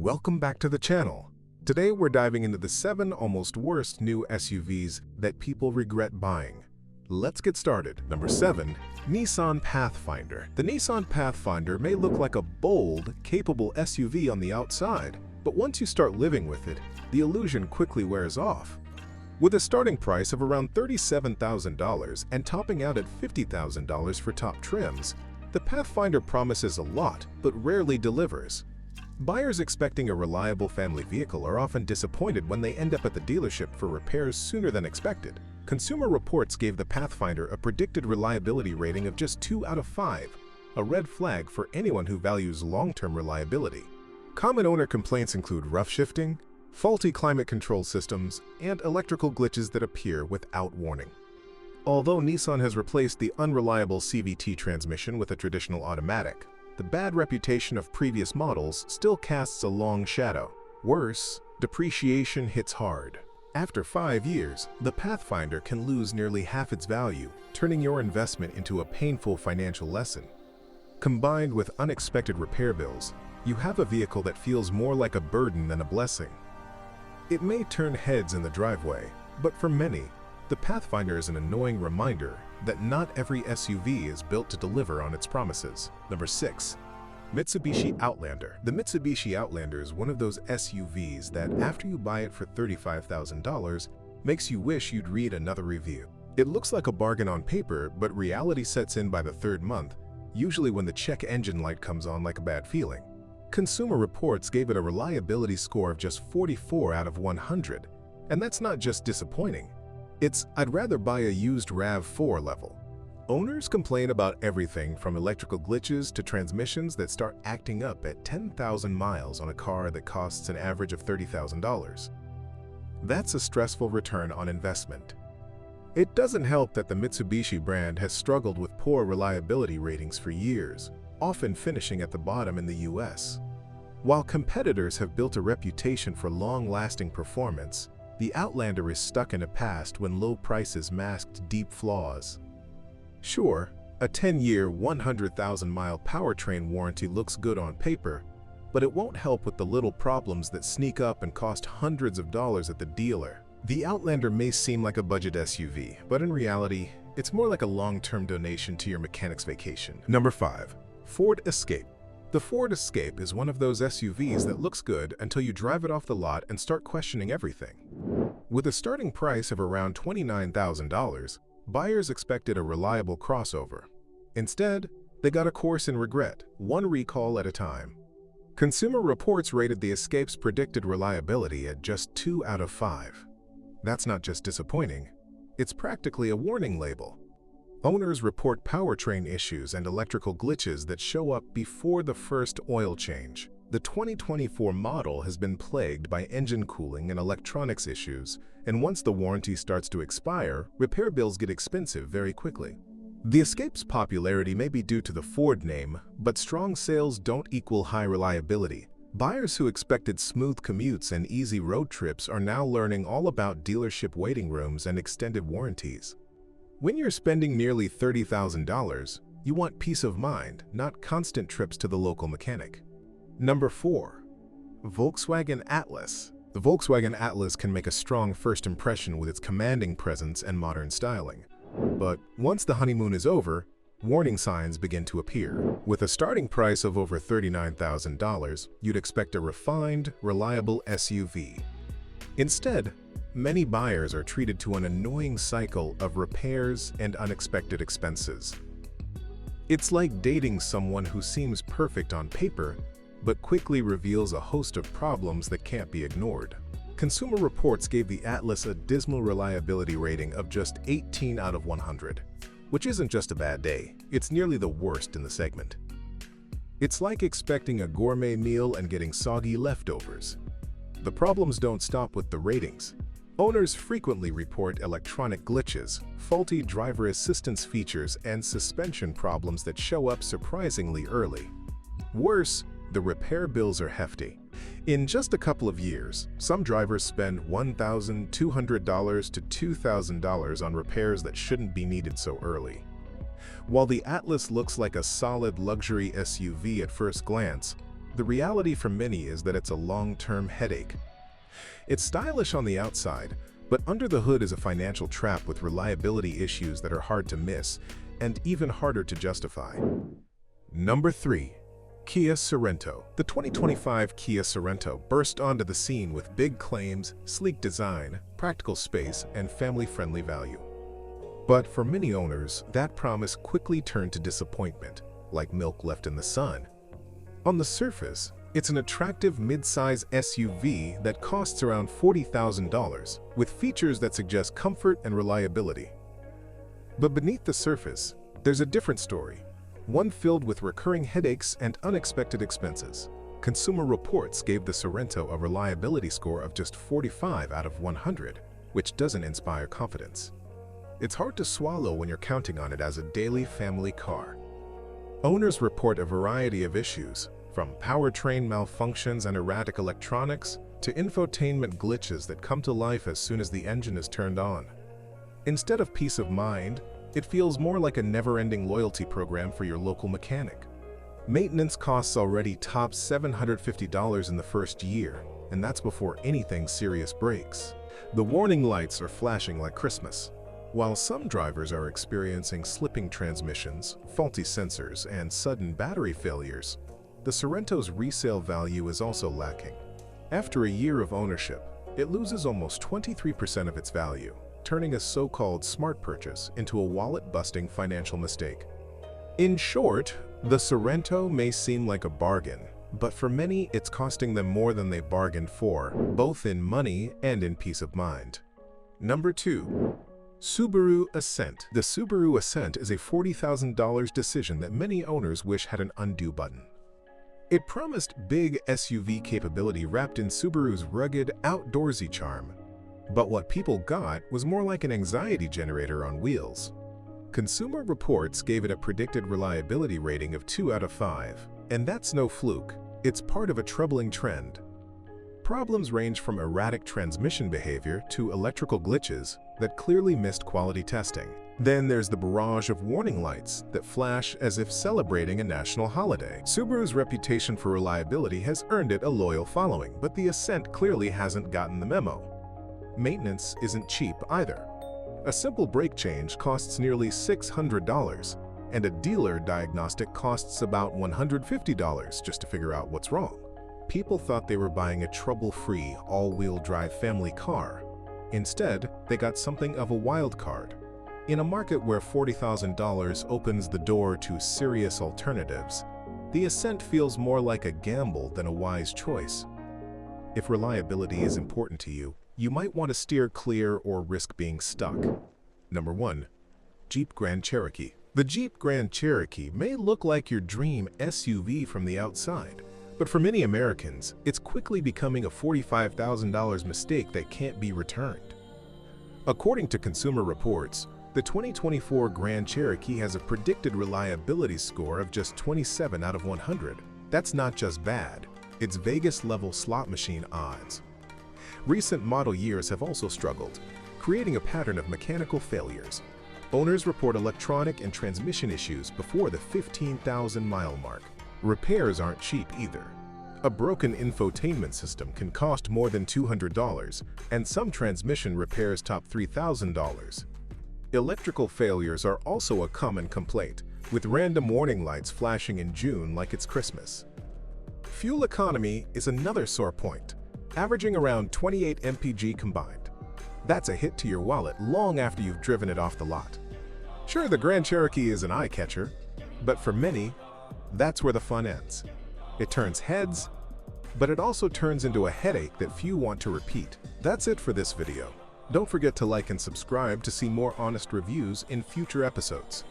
Welcome back to the channel. Today we're diving into the 7 almost worst new SUVs that people regret buying. Let's get started. Number 7. Nissan Pathfinder. The Nissan Pathfinder may look like a bold, capable SUV on the outside, but once you start living with it, the illusion quickly wears off. With a starting price of around $37,000 and topping out at $50,000 for top trims, the Pathfinder promises a lot but rarely delivers. Buyers expecting a reliable family vehicle are often disappointed when they end up at the dealership for repairs sooner than expected. Consumer Reports gave the Pathfinder a predicted reliability rating of just 2 out of 5, a red flag for anyone who values long-term reliability. Common owner complaints include rough shifting, faulty climate control systems, and electrical glitches that appear without warning. Although Nissan has replaced the unreliable CVT transmission with a traditional automatic, the bad reputation of previous models still casts a long shadow. Worse, depreciation hits hard. After 5 years, the Pathfinder can lose nearly half its value, turning your investment into a painful financial lesson. Combined with unexpected repair bills, you have a vehicle that feels more like a burden than a blessing. It may turn heads in the driveway, but for many, the Pathfinder is an annoying reminder that not every SUV is built to deliver on its promises. Number 6. Mitsubishi Outlander. The Mitsubishi Outlander is one of those SUVs that, after you buy it for $35,000, makes you wish you'd read another review. It looks like a bargain on paper, but reality sets in by the 3rd month, usually when the check engine light comes on like a bad feeling. Consumer Reports gave it a reliability score of just 44 out of 100, and that's not just disappointing. It's "I'd rather buy a used RAV4" level. Owners complain about everything from electrical glitches to transmissions that start acting up at 10,000 miles on a car that costs an average of $30,000. That's a stressful return on investment. It doesn't help that the Mitsubishi brand has struggled with poor reliability ratings for years, often finishing at the bottom in the US. While competitors have built a reputation for long-lasting performance, the Outlander is stuck in a past when low prices masked deep flaws. Sure, a 10-year, 100,000-mile powertrain warranty looks good on paper, but it won't help with the little problems that sneak up and cost hundreds of dollars at the dealer. The Outlander may seem like a budget SUV, but in reality, it's more like a long-term donation to your mechanic's vacation. Number 5. Ford Escape. The Ford Escape is one of those SUVs that looks good until you drive it off the lot and start questioning everything. With a starting price of around $29,000, buyers expected a reliable crossover. Instead, they got a course in regret, one recall at a time. Consumer Reports rated the Escape's predicted reliability at just 2 out of 5. That's not just disappointing, it's practically a warning label. Owners report powertrain issues and electrical glitches that show up before the first oil change. The 2024 model has been plagued by engine cooling and electronics issues, and once the warranty starts to expire, repair bills get expensive very quickly. The Escape's popularity may be due to the Ford name, but strong sales don't equal high reliability. Buyers who expected smooth commutes and easy road trips are now learning all about dealership waiting rooms and extended warranties. When you're spending nearly $30,000, you want peace of mind, not constant trips to the local mechanic. Number 4. Volkswagen Atlas. The Volkswagen Atlas can make a strong first impression with its commanding presence and modern styling. But once the honeymoon is over, warning signs begin to appear. With a starting price of over $39,000, you'd expect a refined, reliable SUV. Instead, many buyers are treated to an annoying cycle of repairs and unexpected expenses. It's like dating someone who seems perfect on paper, but quickly reveals a host of problems that can't be ignored. Consumer Reports gave the Atlas a dismal reliability rating of just 18 out of 100, which isn't just a bad day, it's nearly the worst in the segment. It's like expecting a gourmet meal and getting soggy leftovers. The problems don't stop with the ratings. Owners frequently report electronic glitches, faulty driver assistance features, and suspension problems that show up surprisingly early. Worse, the repair bills are hefty. In just a couple of years, some drivers spend $1,200 to $2,000 on repairs that shouldn't be needed so early. While the Atlas looks like a solid luxury SUV at first glance, the reality for many is that it's a long-term headache. It's stylish on the outside, but under the hood is a financial trap with reliability issues that are hard to miss and even harder to justify. Number 3. Kia Sorento. The 2025 Kia Sorento burst onto the scene with big claims, sleek design, practical space, and family-friendly value. But for many owners, that promise quickly turned to disappointment, like milk left in the sun. On the surface, it's an attractive mid-size SUV that costs around $40,000, with features that suggest comfort and reliability. But beneath the surface, there's a different story, one filled with recurring headaches and unexpected expenses. Consumer Reports gave the Sorento a reliability score of just 45 out of 100, which doesn't inspire confidence. It's hard to swallow when you're counting on it as a daily family car. Owners report a variety of issues, from powertrain malfunctions and erratic electronics to infotainment glitches that come to life as soon as the engine is turned on. Instead of peace of mind, it feels more like a never-ending loyalty program for your local mechanic. Maintenance costs already top $750 in the first year, and that's before anything serious breaks. The warning lights are flashing like Christmas. While some drivers are experiencing slipping transmissions, faulty sensors, and sudden battery failures, the Sorento's resale value is also lacking. After a year of ownership, it loses almost 23% of its value, turning a so-called smart purchase into a wallet-busting financial mistake. In short, the Sorento may seem like a bargain, but for many it's costing them more than they bargained for, both in money and in peace of mind. Number 2. Subaru Ascent. The Subaru Ascent is a $40,000 decision that many owners wish had an undo button. It promised big SUV capability wrapped in Subaru's rugged, outdoorsy charm. But what people got was more like an anxiety generator on wheels. Consumer Reports gave it a predicted reliability rating of 2 out of 5, and that's no fluke. It's part of a troubling trend. Problems range from erratic transmission behavior to electrical glitches that clearly missed quality testing. Then there's the barrage of warning lights that flash as if celebrating a national holiday. Subaru's reputation for reliability has earned it a loyal following, but the Ascent clearly hasn't gotten the memo. Maintenance isn't cheap either. A simple brake change costs nearly $600, and a dealer diagnostic costs about $150 just to figure out what's wrong. People thought they were buying a trouble-free, all-wheel drive family car. Instead, they got something of a wild card. In a market where $40,000 opens the door to serious alternatives, the Ascent feels more like a gamble than a wise choice. If reliability is important to you, you might want to steer clear or risk being stuck. Number 1. Jeep Grand Cherokee. The Jeep Grand Cherokee may look like your dream SUV from the outside, but for many Americans, it's quickly becoming a $45,000 mistake that can't be returned. According to Consumer Reports, the 2024 Grand Cherokee has a predicted reliability score of just 27 out of 100. That's not just bad, it's Vegas-level slot machine odds. Recent model years have also struggled, creating a pattern of mechanical failures. Owners report electronic and transmission issues before the 15,000-mile mark. Repairs aren't cheap either. A broken infotainment system can cost more than $200, and some transmission repairs top $3,000. Electrical failures are also a common complaint, with random warning lights flashing in June like it's Christmas. Fuel economy is another sore point, averaging around 28 mpg combined. That's a hit to your wallet long after you've driven it off the lot. Sure, the Grand Cherokee is an eye-catcher, but for many, that's where the fun ends. It turns heads, but it also turns into a headache that few want to repeat. That's it for this video. Don't forget to like and subscribe to see more honest reviews in future episodes.